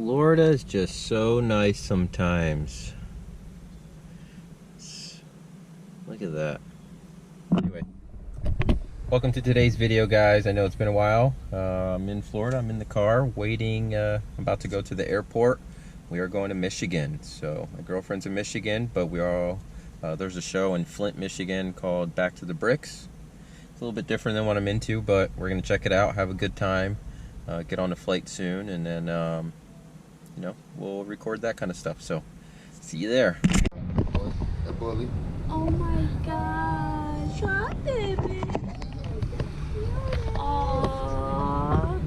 Florida is just so nice sometimes. Look at that. Anyway, welcome to today's video, guys. I know it's been a while. I'm in Florida. I'm in the car waiting. About to go to the airport. We are going to Michigan. So my girlfriend's in Michigan, but we are all, there's a show in Flint, Michigan called Back to the Bricks. It's a little bit different than what I'm into, but we're going to check it out, have a good time, get on a flight soon, and then, you know, we'll record that kind of stuff. So, see you there. Oh my gosh, hi baby. Aww.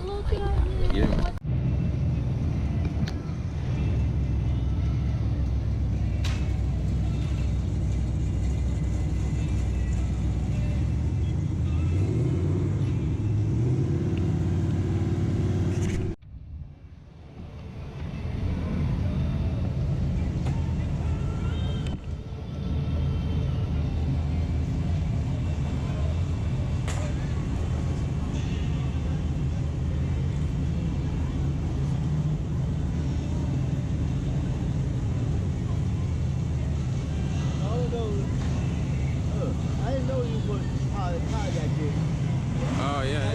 Look at him. Yeah. Oh yeah.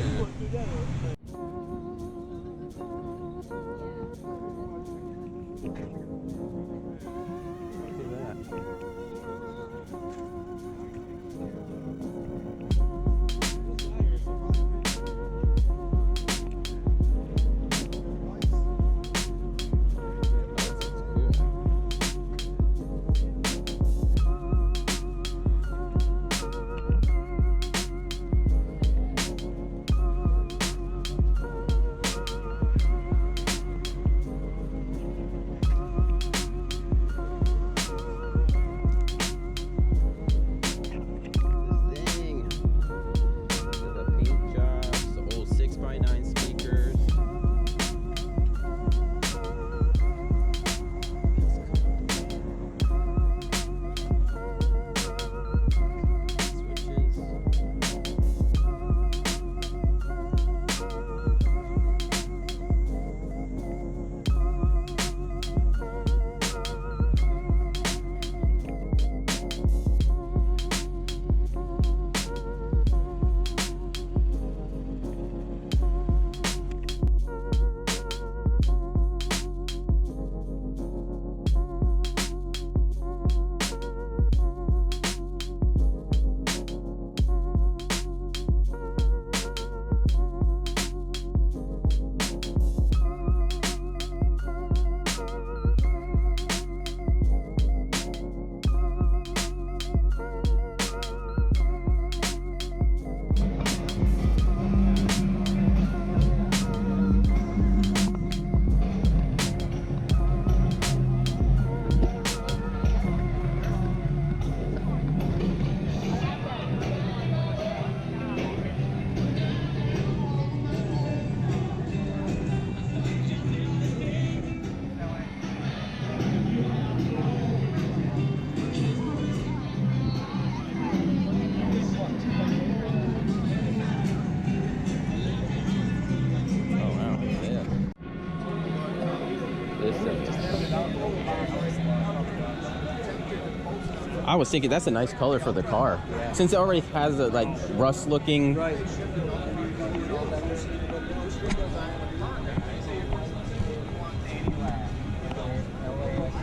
I was thinking that's a nice color for the car. Yeah. Since it already has a like rust looking. Right.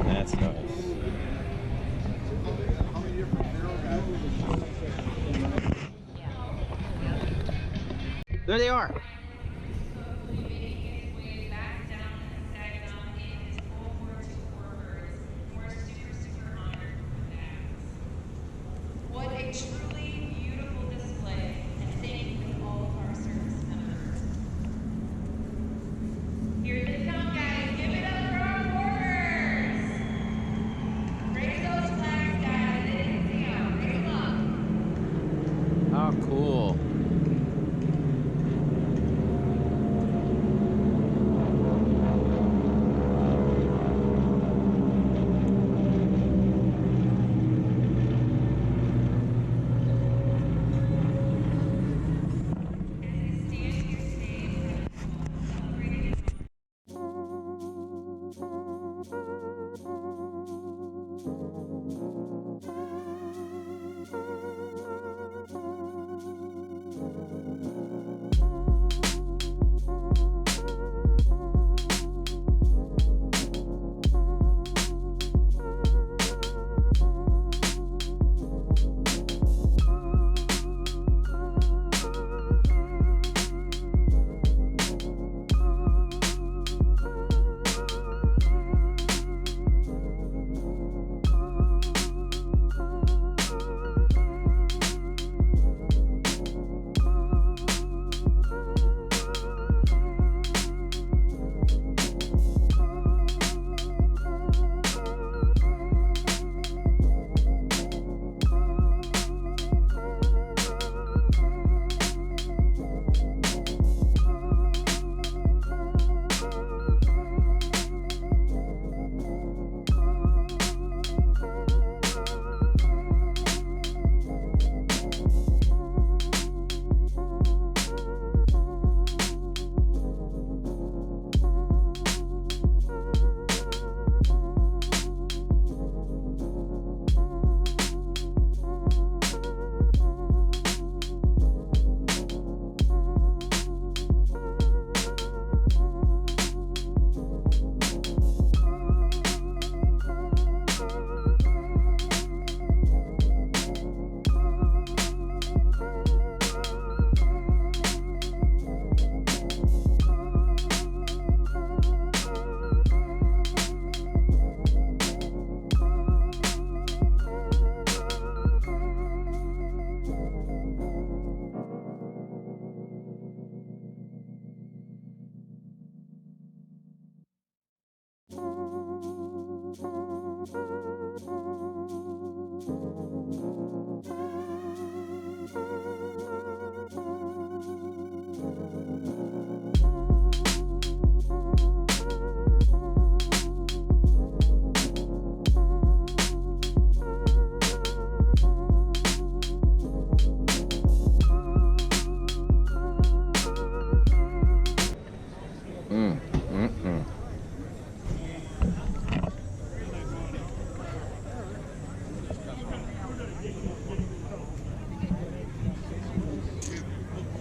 That's nice. There they are. Truly beautiful display, and thank you to all of our service members. Here they come, guys. Give it up for our workers. Raise those flags, guys. They didn't see them. Raise them up. Oh, cool.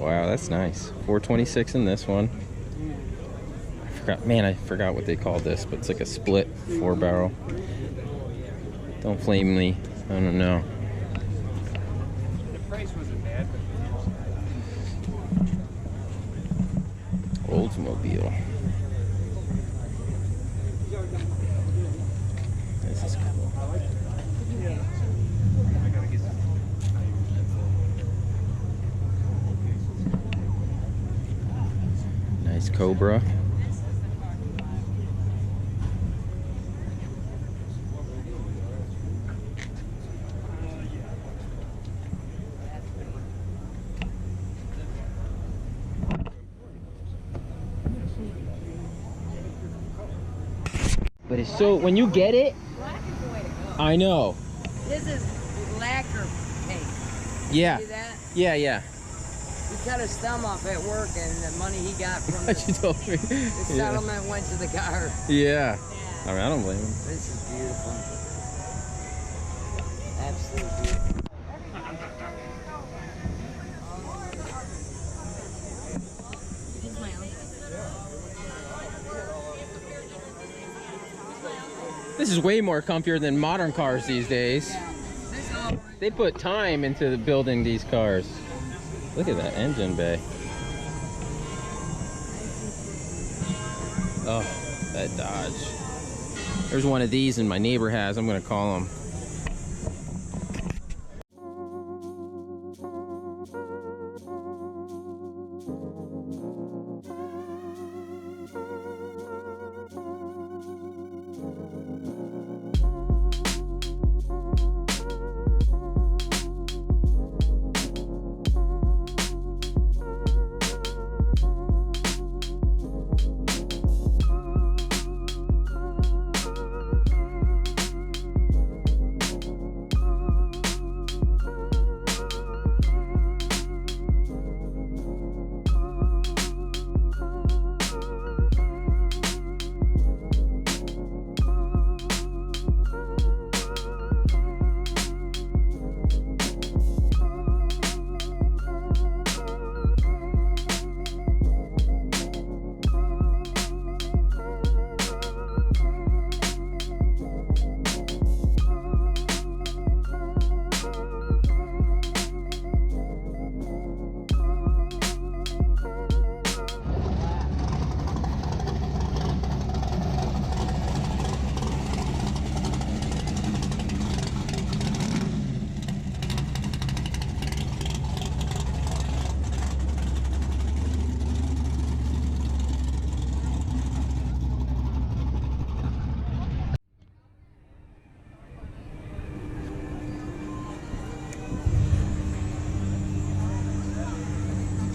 Wow, that's nice. 426 in this one. I forgot what they called this, but it's like a split 4-barrel. Don't flame me. I don't know. The price wasn't bad, but Oldsmobile. This is cool. I gotta get some. Nice Cobra. But it's so, when you get it, Black is the way to go. I know. This is lacquer paint. Yeah. See that? Yeah, yeah. He cut his thumb off at work, and the money he got from What you told me. the settlement went to the car. Yeah. I mean, I don't blame him. This is beautiful. Absolutely beautiful. This is way more comfier than modern cars these days. They put time into building these cars. Look at that engine bay. Oh, that Dodge. There's one of these and my neighbor has. I'm gonna call him.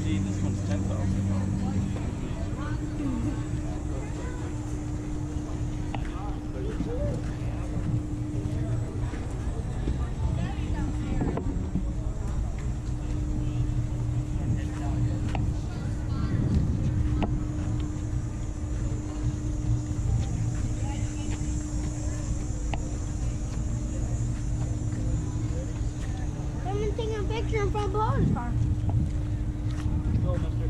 See, this one's 10,000. I'm gonna take a picture in front of Paul's car. Go, mister.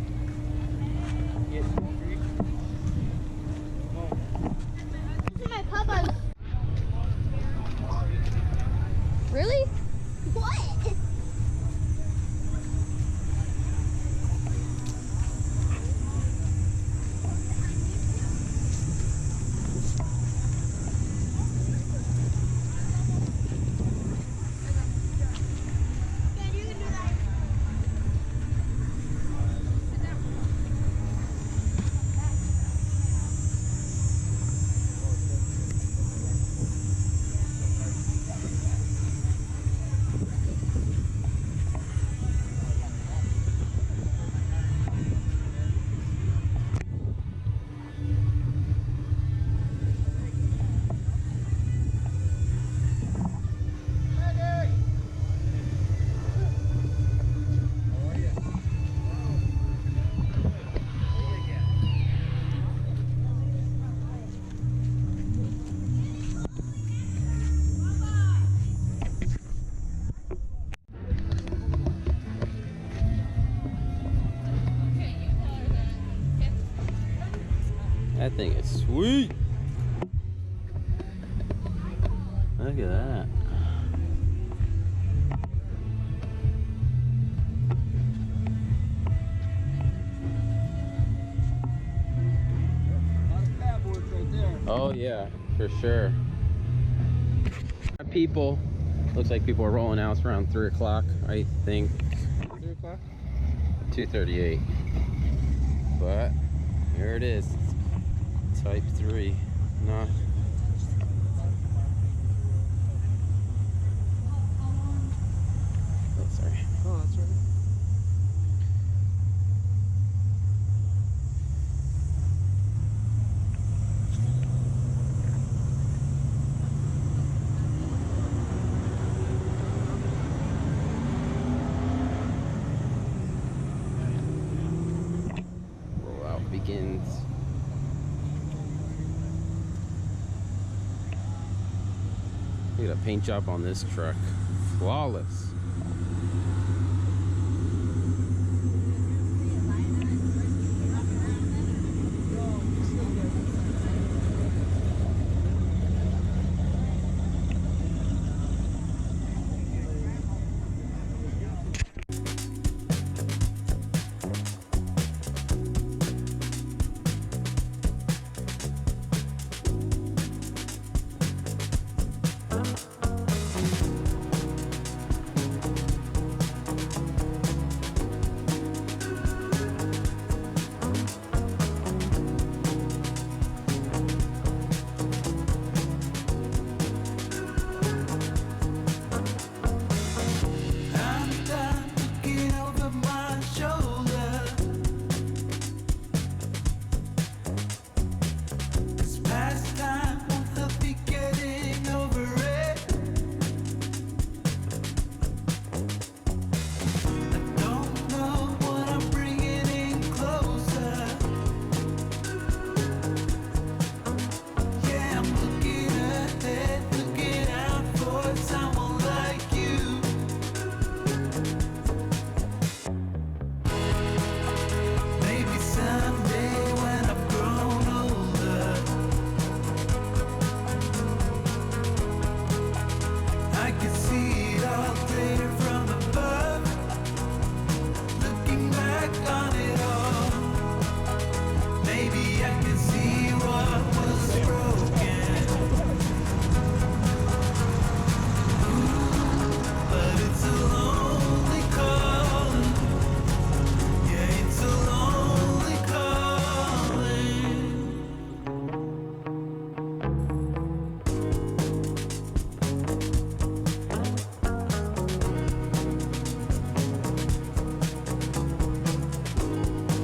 Yes, street. Come on. This is my Papa's. Really? What? Dad, you can do that. That thing is sweet. Look at that. Oh yeah, for sure. People, looks like people are rolling out. It's around 3 o'clock, I think. 3 o'clock? 2:38. But here it is. Type 3. Not. Oh, sorry. Oh, that's right. Rollout begins. Look at the paint job on this truck. Flawless.